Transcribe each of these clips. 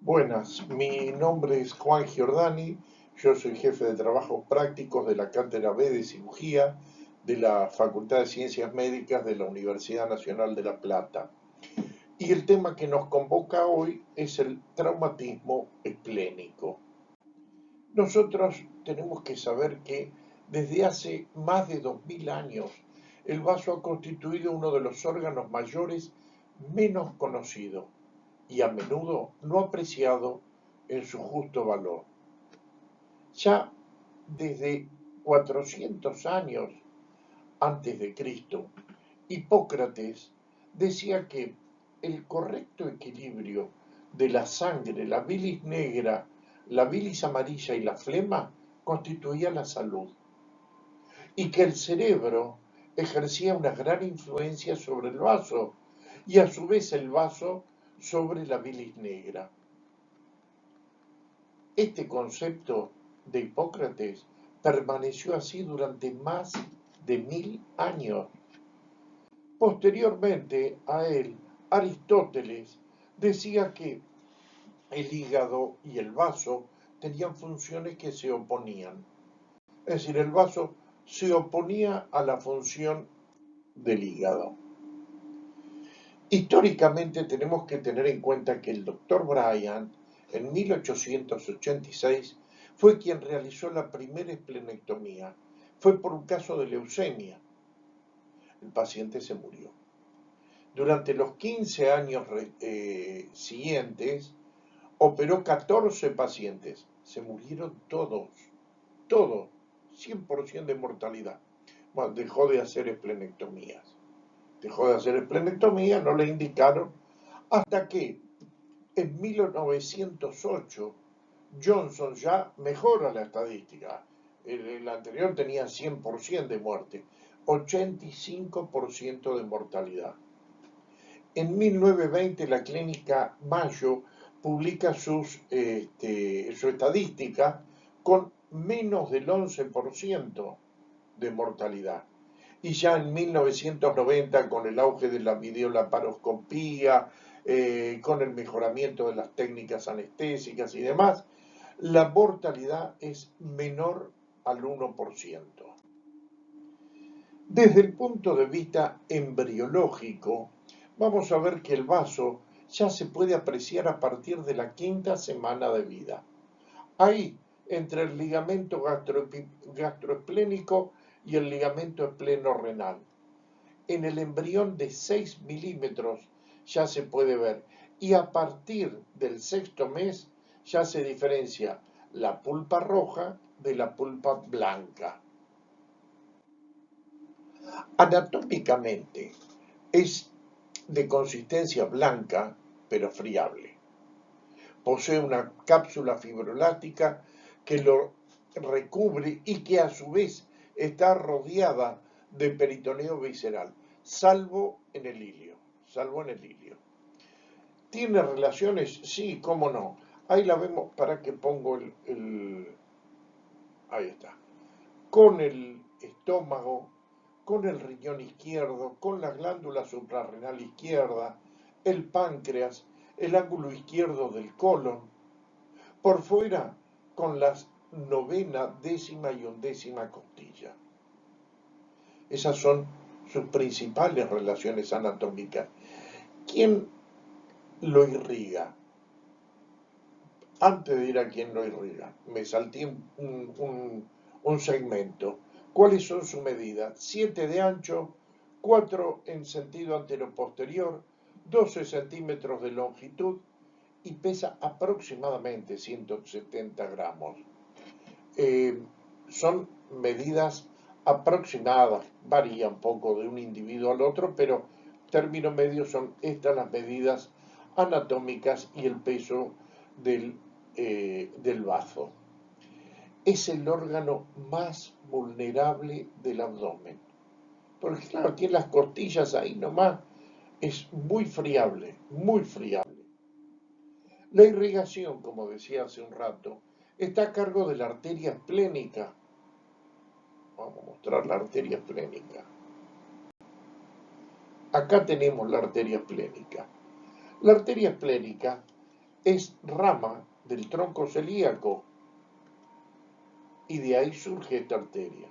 Buenas, mi nombre es Juan Giordani, yo soy jefe de trabajos prácticos de la Cátedra B de Cirugía de la Facultad de Ciencias Médicas de la Universidad Nacional de La Plata. Y el tema que nos convoca hoy es el traumatismo esplénico. Nosotros tenemos que saber que desde hace más de 2000 años el vaso ha constituido uno de los órganos mayores menos conocidos y a menudo no apreciado en su justo valor. Ya desde 400 años antes de Cristo, Hipócrates decía que el correcto equilibrio de la sangre, la bilis negra, la bilis amarilla y la flema constituía la salud, y que el cerebro ejercía una gran influencia sobre el vaso y a su vez el vaso sobre la bilis negra. Este concepto de Hipócrates permaneció así durante más de 1000 años. Posteriormente a él, Aristóteles decía que el hígado y el vaso tenían funciones que se oponían. Es decir, el vaso se oponía a la función del hígado. Históricamente tenemos que tener en cuenta que el doctor Bryan, en 1886, fue quien realizó la primera esplenectomía. Fue por un caso de leucemia. El paciente se murió. Durante los 15 años siguientes, operó 14 pacientes. Se murieron todos, 100% de mortalidad. Bueno, dejó de hacer esplenectomías. No le indicaron hasta que en 1908 Johnson ya mejora la estadística. El anterior tenía 100% de muerte, 85% de mortalidad. En 1920 la clínica Mayo publica su estadística con menos del 11% de mortalidad. Y ya en 1990, con el auge de la videolaparoscopía, con el mejoramiento de las técnicas anestésicas y demás, la mortalidad es menor al 1%. Desde el punto de vista embriológico, vamos a ver que el vaso ya se puede apreciar a partir de la 5ª semana de vida. Ahí, entre el ligamento gastroesplénico y el ligamento espleno-renal. En el embrión de 6 milímetros ya se puede ver, y a partir del 6º mes ya se diferencia la pulpa roja de la pulpa blanca. Anatómicamente es de consistencia blanca, pero friable. Posee una cápsula fibrolática que lo recubre y que a su vez está rodeada de peritoneo visceral, salvo en el ilio. ¿Tiene relaciones? Sí, cómo no. Ahí la vemos, para que pongo ahí está. Con el estómago, con el riñón izquierdo, con la glándula suprarrenal izquierda, el páncreas, el ángulo izquierdo del colon, por fuera con las 9ª, 10ª y 11ª costilla. Esas son sus principales relaciones anatómicas. ¿Quién lo irriga? Antes de ir a quién lo irriga, me salté un segmento. ¿Cuáles son sus medidas? 7 de ancho, 4 en sentido anteroposterior, 12 centímetros de longitud y pesa aproximadamente 170 gramos. Son medidas aproximadas, varía un poco de un individuo al otro, pero término medio son estas las medidas anatómicas y el peso del vaso. Es el órgano más vulnerable del abdomen, porque claro, aquí en las costillas, ahí nomás, es muy friable, muy friable. La irrigación, como decía hace un rato, está a cargo de la arteria esplénica. Vamos a mostrar la arteria esplénica. Acá tenemos la arteria esplénica. La arteria esplénica es rama del tronco celíaco y de ahí surge esta arteria.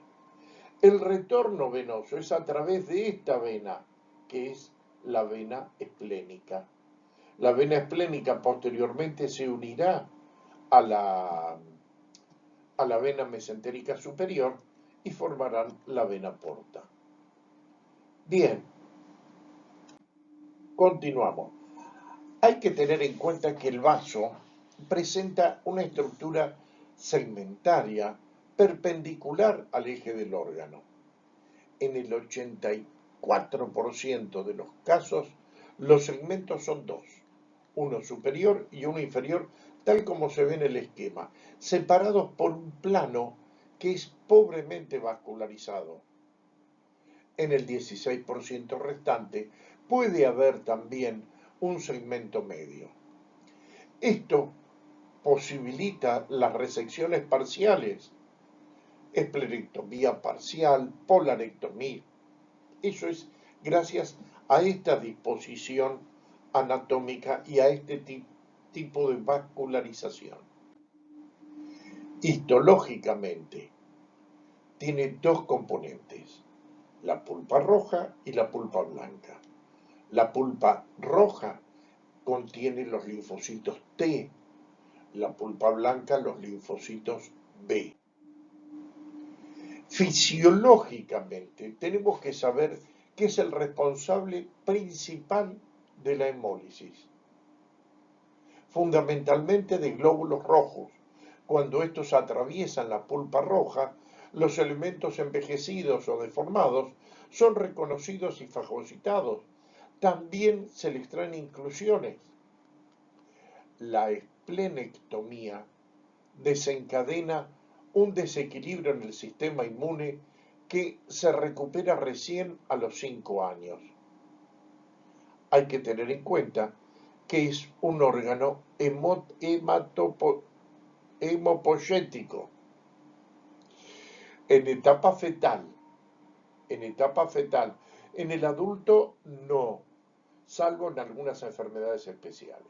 El retorno venoso es a través de esta vena, que es la vena esplénica. La vena esplénica posteriormente se unirá a la vena mesentérica superior y formarán la vena porta. Bien, continuamos. Hay que tener en cuenta que el vaso presenta una estructura segmentaria perpendicular al eje del órgano. En el 84% de los casos, los segmentos son dos, uno superior y uno inferior, tal como se ve en el esquema, separados por un plano que es pobremente vascularizado. En el 16% restante puede haber también un segmento medio. Esto posibilita las resecciones parciales, esplenectomía parcial, polarectomía. Eso es gracias a esta disposición anatómica y a este tipo de vascularización. Histológicamente, tiene dos componentes, la pulpa roja y la pulpa blanca. La pulpa roja contiene los linfocitos T, la pulpa blanca los linfocitos B. Fisiológicamente, tenemos que saber qué es el responsable principal de la hemólisis. Fundamentalmente de glóbulos rojos. Cuando estos atraviesan la pulpa roja, los elementos envejecidos o deformados son reconocidos y fagocitados. También se le extraen inclusiones. La esplenectomía desencadena un desequilibrio en el sistema inmune que se recupera recién a los 5 años. Hay que tener en cuenta que es un órgano hemopoyético. En etapa fetal, en el adulto no, salvo en algunas enfermedades especiales.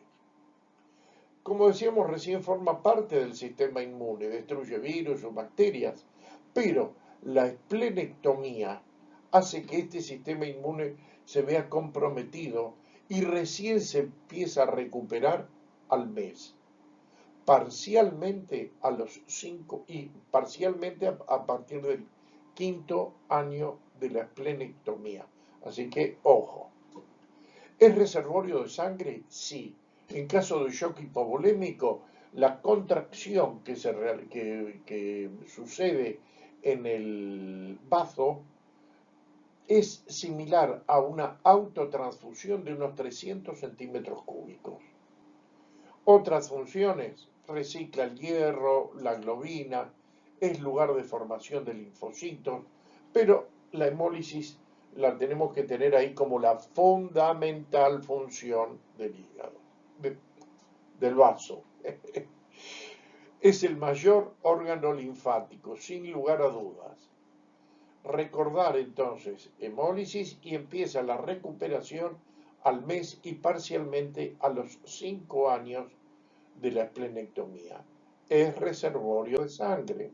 Como decíamos recién, forma parte del sistema inmune, destruye virus o bacterias, pero la esplenectomía hace que este sistema inmune se vea comprometido y recién se empieza a recuperar al mes, parcialmente a los 5 y parcialmente a partir del 5.º año de la esplenectomía. Así que, ojo. ¿Es reservorio de sangre? Sí. En caso de shock hipovolémico, la contracción que sucede en el bazo es similar a una autotransfusión de unos 300 centímetros cúbicos. Otras funciones, recicla el hierro, la globina, es lugar de formación de linfocitos, pero la hemólisis la tenemos que tener ahí como la fundamental función del hígado, del vaso. Es el mayor órgano linfático, sin lugar a dudas. Recordar entonces hemólisis y empieza la recuperación al mes y parcialmente a los 5 años de la esplenectomía. Es reservorio de sangre.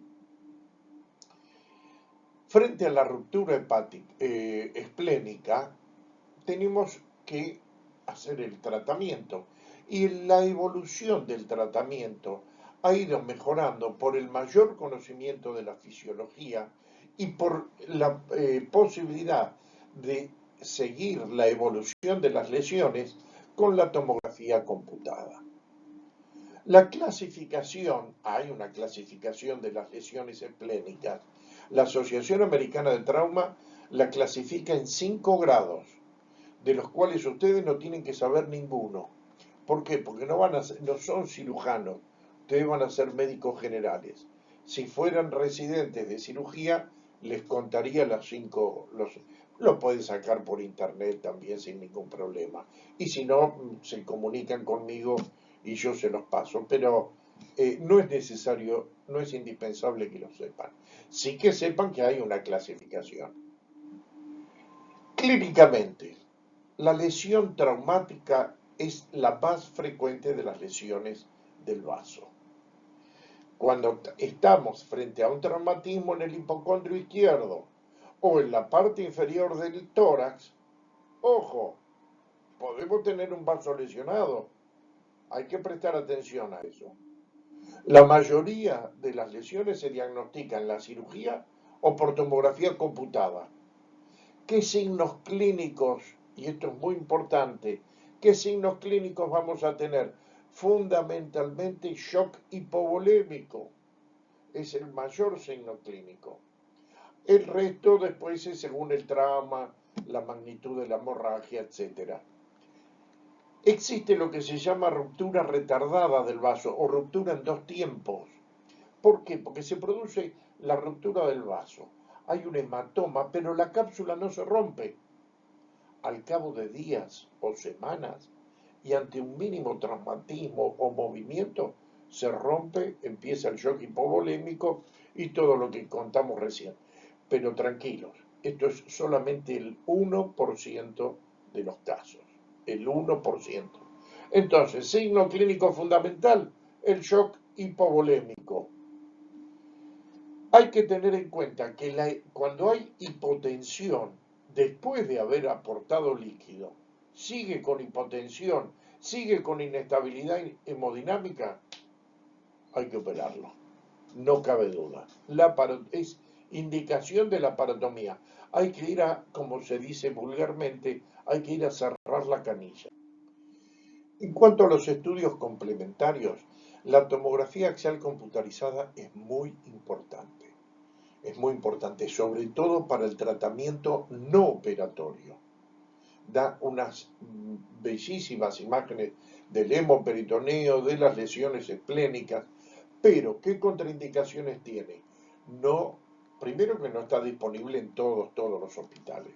Frente a la ruptura esplénica, tenemos que hacer el tratamiento. Y la evolución del tratamiento ha ido mejorando por el mayor conocimiento de la fisiología y por la posibilidad de seguir la evolución de las lesiones con la tomografía computada. La clasificación, hay una clasificación de las lesiones esplénicas. La Asociación Americana de Trauma la clasifica en 5 grados, de los cuales ustedes no tienen que saber ninguno. ¿Por qué? Porque no son cirujanos, ustedes van a ser médicos generales. Si fueran residentes de cirugía, les contaría las 5, lo pueden sacar por internet también sin ningún problema. Y si no, se comunican conmigo y yo se los paso, pero no es necesario, no es indispensable que lo sepan. Sí que sepan que hay una clasificación. Clínicamente, la lesión traumática es la más frecuente de las lesiones del vaso. Cuando estamos frente a un traumatismo en el hipocondrio izquierdo o en la parte inferior del tórax, ojo, podemos tener un vaso lesionado. Hay que prestar atención a eso. La mayoría de las lesiones se diagnostican en la cirugía o por tomografía computada. ¿Qué signos clínicos, y esto es muy importante, qué signos clínicos vamos a tener? Fundamentalmente shock hipovolémico, es el mayor signo clínico. El resto después es según el trauma, la magnitud de la hemorragia, etc. Existe lo que se llama ruptura retardada del vaso o ruptura en dos tiempos. ¿Por qué? Porque se produce la ruptura del vaso. Hay un hematoma, pero la cápsula no se rompe. Al cabo de días o semanas y ante un mínimo traumatismo o movimiento, se rompe, empieza el shock hipovolémico y todo lo que contamos recién. Pero tranquilos, esto es solamente el 1% de los casos. El 1%. Entonces, signo clínico fundamental, el shock hipovolémico. Hay que tener en cuenta que cuando hay hipotensión, después de haber aportado líquido, sigue con hipotensión, sigue con inestabilidad hemodinámica, hay que operarlo. No cabe duda. Es indicación de la parotomía. Hay que ir a, como se dice vulgarmente, hay que ir a cerrar la canilla. En cuanto a los estudios complementarios, la tomografía axial computarizada es muy importante. Es muy importante, sobre todo para el tratamiento no operatorio. Da unas bellísimas imágenes del hemoperitoneo, de las lesiones esplénicas, pero ¿qué contraindicaciones tiene? No, primero que no está disponible en todos los hospitales.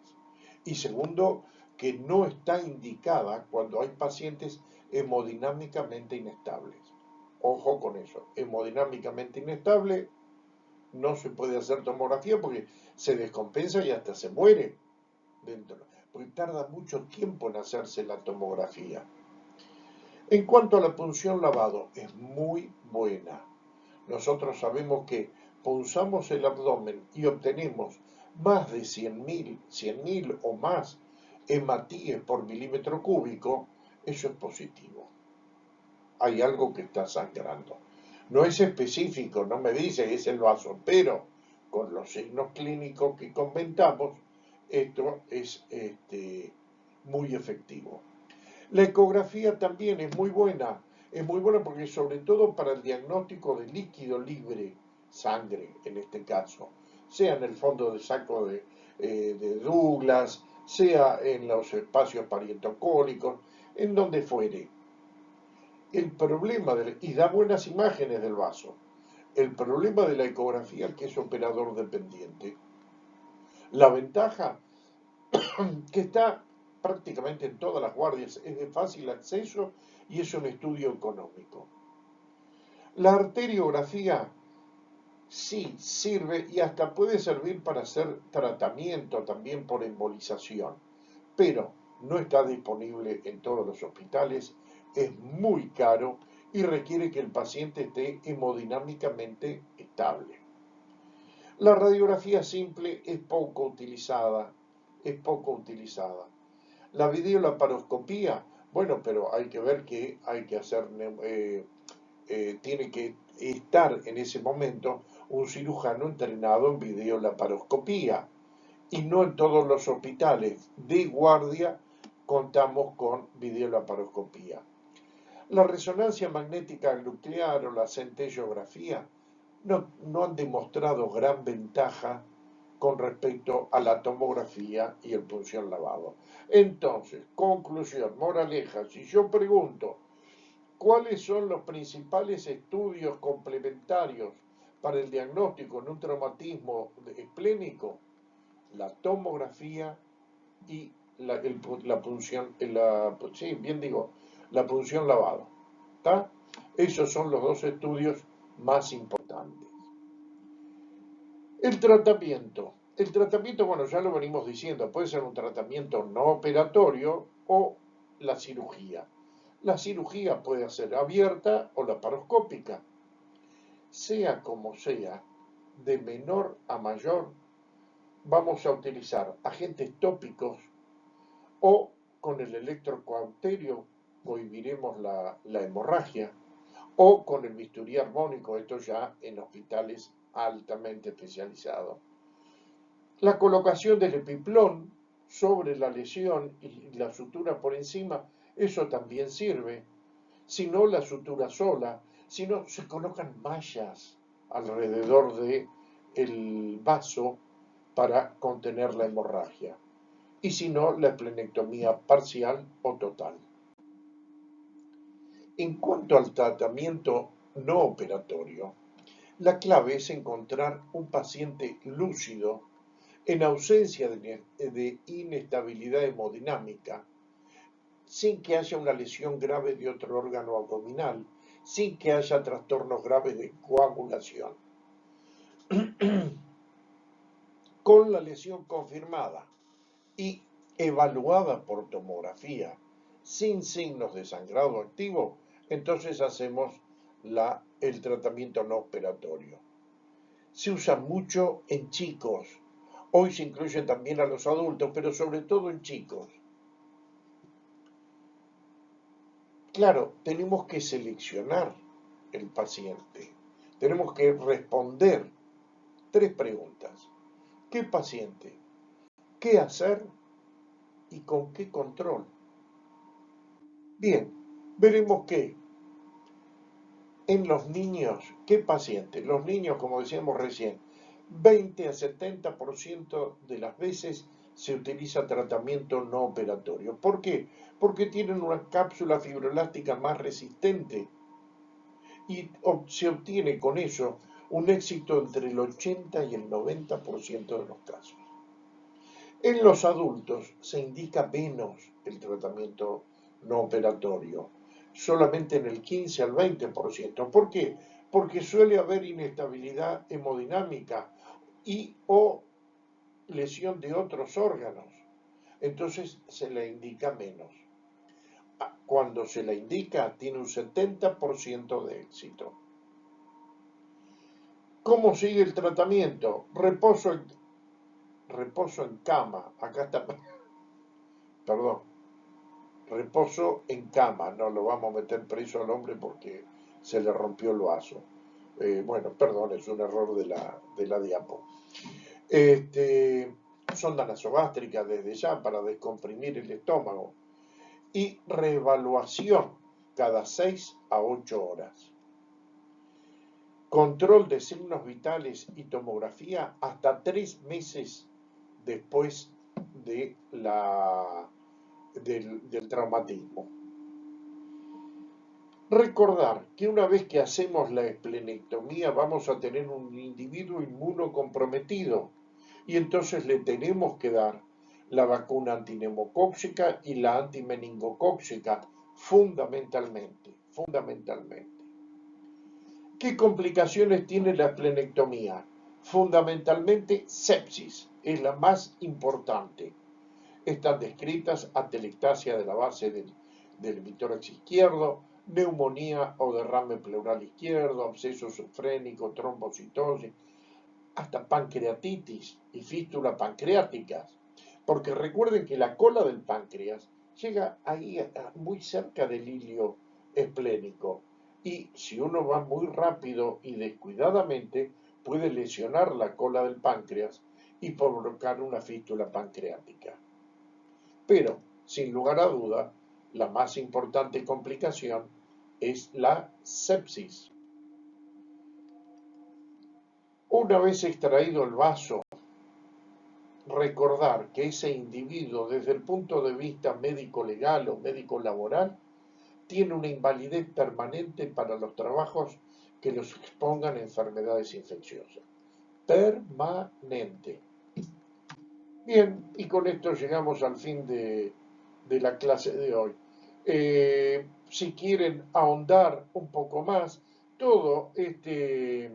Y segundo, que no está indicada cuando hay pacientes hemodinámicamente inestables. Ojo con eso, hemodinámicamente inestable, no se puede hacer tomografía porque se descompensa y hasta se muere dentro, porque tarda mucho tiempo en hacerse la tomografía. En cuanto a la punción lavado, es muy buena. Nosotros sabemos que punzamos el abdomen y obtenemos más de 100.000 o más hematíes por milímetro cúbico, eso es positivo. Hay algo que está sangrando. No es específico, no me dice que es el vaso, pero con los signos clínicos que comentamos, esto es muy efectivo. La ecografía también es muy buena porque sobre todo para el diagnóstico de líquido libre, sangre en este caso, sea en el fondo de saco de Douglas, sea en los espacios parietocólicos, en donde fuere. El problema y da buenas imágenes del vaso. El problema de la ecografía es que es operador dependiente. La ventaja que está prácticamente en todas las guardias, es de fácil acceso y es un estudio económico. La arteriografía sí sirve y hasta puede servir para hacer tratamiento también por embolización, pero no está disponible en todos los hospitales, es muy caro y requiere que el paciente esté hemodinámicamente estable. La radiografía simple es poco utilizada. La videolaparoscopía, bueno, pero hay que ver que hay que hacer, tiene que estar en ese momento un cirujano entrenado en videolaparoscopía y no en todos los hospitales de guardia contamos con videolaparoscopía. La resonancia magnética nuclear o la centellografía no han demostrado gran ventaja con respecto a la tomografía y el punción lavado. Entonces, conclusión, moraleja, si yo pregunto, ¿cuáles son los principales estudios complementarios para el diagnóstico en un traumatismo esplénico? La tomografía y la punción, sí, bien digo, la punción lavado. ¿Está? Esos son los dos estudios más importantes. El tratamiento, bueno, ya lo venimos diciendo, puede ser un tratamiento no operatorio o la cirugía. La cirugía puede ser abierta o laparoscópica. Sea como sea, de menor a mayor, vamos a utilizar agentes tópicos o con el electrocauterio cohibiremos la hemorragia o con el bisturí armónico, esto ya en hospitales altamente especializados. La colocación del epiplón sobre la lesión y la sutura por encima, eso también sirve. Si no, la sutura sola, si no, se colocan mallas alrededor del vaso para contener la hemorragia. Y si no, la esplenectomía parcial o total. En cuanto al tratamiento no operatorio, la clave es encontrar un paciente lúcido en ausencia de inestabilidad hemodinámica, sin que haya una lesión grave de otro órgano abdominal, sin que haya trastornos graves de coagulación. Con la lesión confirmada y evaluada por tomografía, sin signos de sangrado activo, entonces hacemos el tratamiento no operatorio. Se usa mucho en chicos. Hoy se incluyen también a los adultos, pero sobre todo en chicos. Claro, tenemos que seleccionar el paciente. Tenemos que responder 3 preguntas. ¿Qué paciente? ¿Qué hacer? ¿Y con qué control? Bien, veremos que en los niños, ¿qué paciente? Los niños, como decíamos recién, 20 a 70% de las veces se utiliza tratamiento no operatorio. ¿Por qué? Porque tienen una cápsula fibroelástica más resistente y se obtiene con eso un éxito entre el 80 y el 90% de los casos. En los adultos se indica menos el tratamiento no operatorio, solamente en el 15 al 20%. ¿Por qué? Porque suele haber inestabilidad hemodinámica y o lesión de otros órganos. Entonces se le indica menos. Cuando se le indica, tiene un 70% de éxito. ¿Cómo sigue el tratamiento? Reposo en cama. Acá está, perdón. Reposo en cama. No lo vamos a meter preso al hombre porque se le rompió el vaso. Bueno, perdón, es un error de la diapo. Sonda nasogástrica desde ya para descomprimir el estómago. Y reevaluación cada 6 a 8 horas. Control de signos vitales y tomografía hasta 3 meses después del traumatismo. Recordar que una vez que hacemos la esplenectomía vamos a tener un individuo inmunocomprometido y entonces le tenemos que dar la vacuna antineumocóxica y la antimeningocóxica fundamentalmente. ¿Qué complicaciones tiene la esplenectomía? Fundamentalmente sepsis, es la más importante. Están descritas atelectasia de la base del hemitórax izquierdo, neumonía o derrame pleural izquierdo, absceso sufrénico, trombocitosis, hasta pancreatitis y fístula pancreáticas. Porque recuerden que la cola del páncreas llega ahí muy cerca del hilio esplénico. Y si uno va muy rápido y descuidadamente, puede lesionar la cola del páncreas y provocar una fístula pancreática. Pero, sin lugar a duda, la más importante complicación es la sepsis. Una vez extraído el vaso, recordar que ese individuo, desde el punto de vista médico-legal o médico-laboral, tiene una invalidez permanente para los trabajos que los expongan a enfermedades infecciosas. Permanente. Bien, y con esto llegamos al fin de la clase de hoy. Si quieren ahondar un poco más, todo este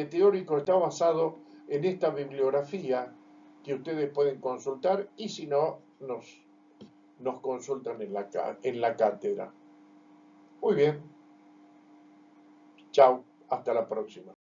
teórico está basado en esta bibliografía que ustedes pueden consultar y si no, nos consultan en la cátedra. Muy bien, chao, hasta la próxima.